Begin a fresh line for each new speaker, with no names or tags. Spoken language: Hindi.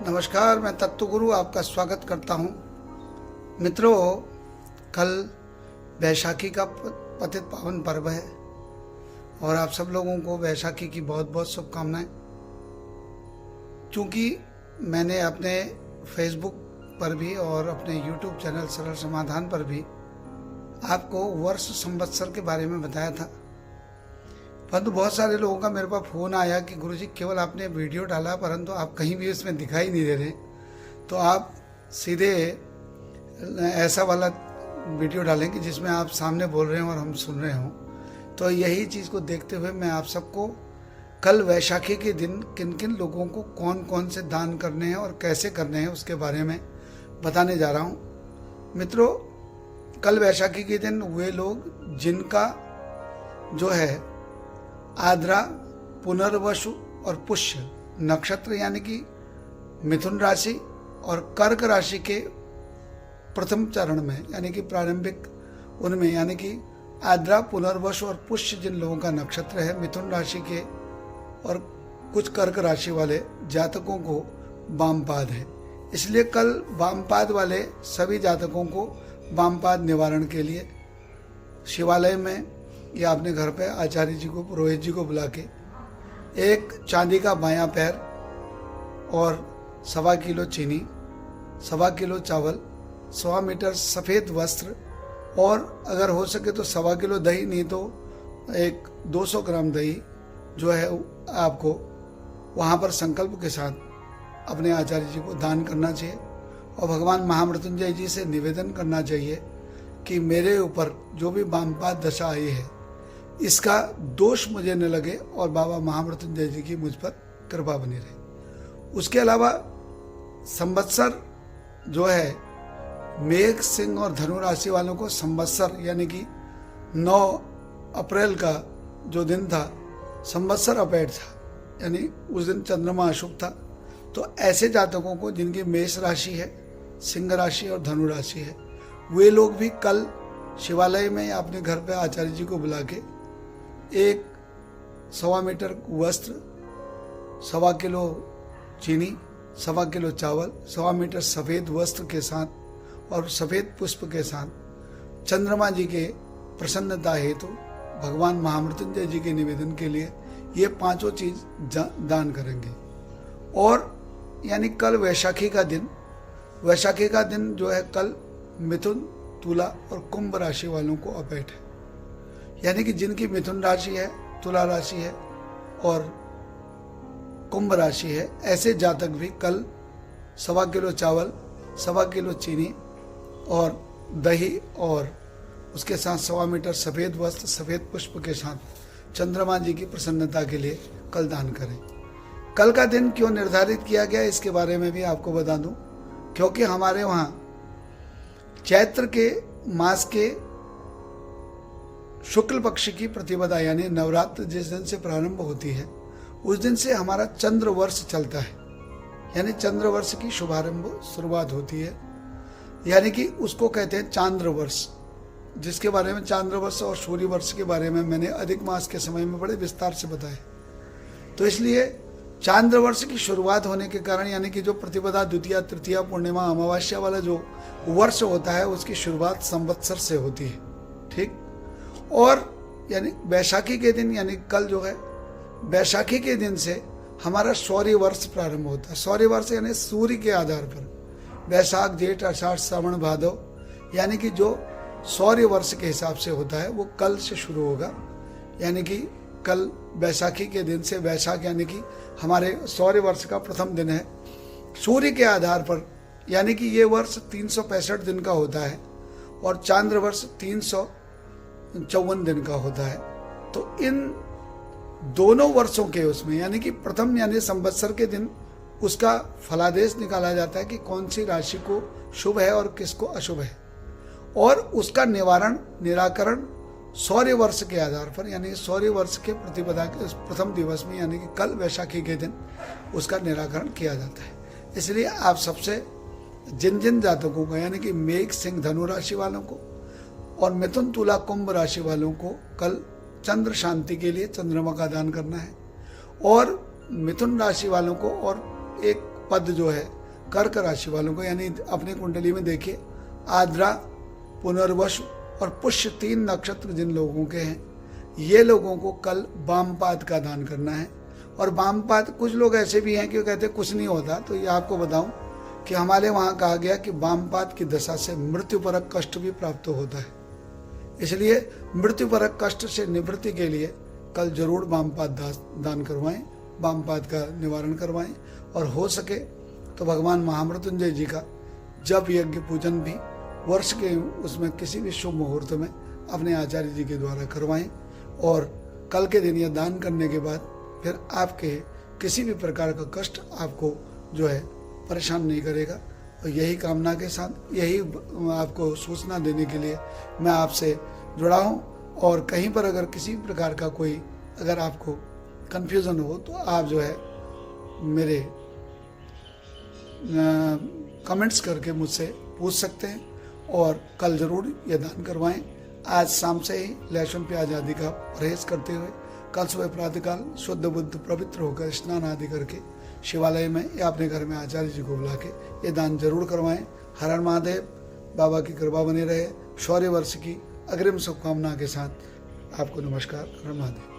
नमस्कार, मैं तत्व गुरु आपका स्वागत करता हूं। मित्रों, कल वैशाखी का पतित पावन पर्व है और आप सब लोगों को वैशाखी की बहुत बहुत शुभकामनाएं। क्योंकि मैंने अपने फेसबुक पर भी और अपने यूट्यूब चैनल सरल समाधान पर भी आपको वर्ष संवत्सर के बारे में बताया था, परंतु बहुत सारे लोगों का मेरे पास फ़ोन आया कि गुरुजी केवल आपने वीडियो डाला परंतु आप कहीं भी उसमें दिखाई नहीं दे रहे, तो आप सीधे ऐसा वाला वीडियो डालें कि जिसमें आप सामने बोल रहे हो और हम सुन रहे हों। तो यही चीज़ को देखते हुए मैं आप सबको कल वैशाखी के दिन किन किन लोगों को कौन कौन से दान करने हैं और कैसे करने हैं उसके बारे में बताने जा रहा हूँ। मित्रों, कल वैशाखी के दिन वे लोग जिनका जो है आद्रा, पुनर्वसु और पुष्य नक्षत्र यानी कि मिथुन राशि और कर्क राशि के प्रथम चरण में यानी कि प्रारंभिक उनमें यानी कि आद्रा, पुनर्वसु और पुष्य जिन लोगों का नक्षत्र है मिथुन राशि के और कुछ कर्क राशि वाले जातकों को वामपाद है। इसलिए कल वामपाद वाले सभी जातकों को वामपाद निवारण के लिए शिवालय में या अपने घर पे आचार्य जी को, पुरोहित जी को बुला के एक चांदी का बायां पैर और 1.25 किलो चीनी, 1.25 किलो चावल, 100 मीटर सफ़ेद वस्त्र और अगर हो सके तो 1.25 किलो दही, नहीं तो एक 200 ग्राम दही जो है आपको वहाँ पर संकल्प के साथ अपने आचार्य जी को दान करना चाहिए और भगवान महामृत्युंजय जी से निवेदन करना चाहिए कि मेरे ऊपर जो भी वामपाद दशा आई है इसका दोष मुझे न लगे और बाबा महामृत्युंजय जी की मुझ पर कृपा बनी रहे। उसके अलावा संवत्सर जो है मेघ, सिंह और धनु राशि वालों को संवत्सर यानी कि 9 अप्रैल का जो दिन था संवत्सर अपैट था, यानी उस दिन चंद्रमा अशुभ था। तो ऐसे जातकों को जिनकी मेष राशि है, सिंह राशि और धनु राशि है, वे लोग भी कल शिवालय में या अपने घर पे आचार्य जी को बुला के एक 1.25 मीटर वस्त्र, 1.25 किलो चीनी, 1.25 किलो चावल, 1.25 मीटर सफ़ेद वस्त्र के साथ और सफ़ेद पुष्प के साथ चंद्रमा जी के प्रसन्नता हेतु भगवान महामृत्युंजय जी के निवेदन के लिए ये पांचों चीज़ दान करेंगे। और यानी कल वैशाखी का दिन जो है कल मिथुन, तुला और कुंभ राशि वालों को अपैठ है। यानी कि जिनकी मिथुन राशि है, तुला राशि है और कुंभ राशि है, ऐसे जातक भी कल 1.25 किलो चावल, 1.25 किलो चीनी और दही और उसके साथ 1.25 मीटर सफ़ेद वस्त्र, सफ़ेद पुष्प के साथ चंद्रमा जी की प्रसन्नता के लिए कल दान करें। कल का दिन क्यों निर्धारित किया गया इसके बारे में भी आपको बता दूं, क्योंकि हमारे वहाँ चैत्र के मास के शुक्ल पक्ष की प्रतिपदा यानी नवरात्र जिस दिन से प्रारंभ होती है उस दिन से हमारा चंद्र वर्ष चलता है, यानी चंद्र वर्ष की शुरुआत होती है, यानी कि उसको कहते हैं चांद्र वर्ष, जिसके बारे में चांद्र वर्ष और सूर्य वर्ष के बारे में मैंने अधिक मास के समय में बड़े विस्तार से बताया। तो इसलिए चांद्र वर्ष की शुरुआत होने के कारण यानी कि जो प्रतिपदा, द्वितीया, तृतीया, पूर्णिमा, अमावस्या वाला जो वर्ष होता है उसकी शुरुआत संवत्सर से होती है। ठीक। और यानी वैशाखी के दिन यानी कल जो है वैशाखी के दिन से हमारा सौर्य वर्ष प्रारंभ होता है। सौर्य वर्ष यानी सूर्य के आधार पर वैशाख, जेठ, आषाढ़, श्रावण, भादव यानी कि जो सौर्य वर्ष के हिसाब से होता है वो कल से शुरू होगा। यानी कि कल वैशाखी के दिन से, वैशाख यानी कि हमारे सौर्य वर्ष का प्रथम दिन है। सूर्य के आधार पर यानी कि ये वर्ष 365 दिन का होता है और चांद्र वर्ष 354 दिन का होता है। तो इन दोनों वर्षों के उसमें यानी कि प्रथम यानी संवत्सर के दिन उसका फलादेश निकाला जाता है कि कौन सी राशि को शुभ है और किसको अशुभ है, और उसका निराकरण सौर्य वर्ष के आधार पर यानी सौर्य वर्ष के प्रतिपदा के प्रथम दिवस में यानी कि कल वैशाखी के दिन उसका निराकरण किया जाता है। इसलिए आप सबसे जिन जिन जातकों को यानी कि मेघ, सिंह, धनु राशि वालों को और मिथुन, तुला, कुंभ राशि वालों को कल चंद्र शांति के लिए चंद्रमा का दान करना है और मिथुन राशि वालों को और एक पद जो है कर्क राशि वालों को, यानी अपनी कुंडली में देखिए आद्रा, पुनर्वसु और पुष्य 3 नक्षत्र जिन लोगों के हैं, ये लोगों को कल वामपाद का दान करना है। और वामपाद, कुछ लोग ऐसे भी हैं कि वो कहते हैं कुछ नहीं होता, तो ये आपको बताऊं कि हमारे वहाँ कहा गया कि वामपाद की दशा से मृत्युपरक कष्ट भी प्राप्त होता है। इसलिए मृत्युपरक कष्ट से निवृत्ति के लिए कल जरूर वामपाद दान करवाएं, वामपाद का निवारण करवाएं। और हो सके तो भगवान महामृत्युंजय जी का जप यज्ञ पूजन भी वर्ष के उसमें किसी भी शुभ मुहूर्त में अपने आचार्य जी के द्वारा करवाएं। और कल के दिन यह दान करने के बाद फिर आपके किसी भी प्रकार का कष्ट आपको जो है परेशान नहीं करेगा। और यही कामना के साथ, यही आपको सूचना देने के लिए मैं आपसे जुड़ा हूँ। और कहीं पर अगर किसी प्रकार का कोई अगर आपको कन्फ्यूज़न हो तो आप जो है मेरे कमेंट्स करके मुझसे पूछ सकते हैं। और कल ज़रूर ये दान करवाएं। आज शाम से ही लहसुन प्याज आदि का परहेज करते हुए कल सुबह प्रातःकाल शुद्ध बुद्ध पवित्र होकर स्नान आदि करके शिवालय में या अपने घर में आचार्य जी को बुला के ये दान जरूर करवाएं। हर हर महादेव, बाबा की कृपा बनी रहे। शौर्य वर्ष की अग्रिम शुभकामना के साथ आपको नमस्कार। हर हर महादेव।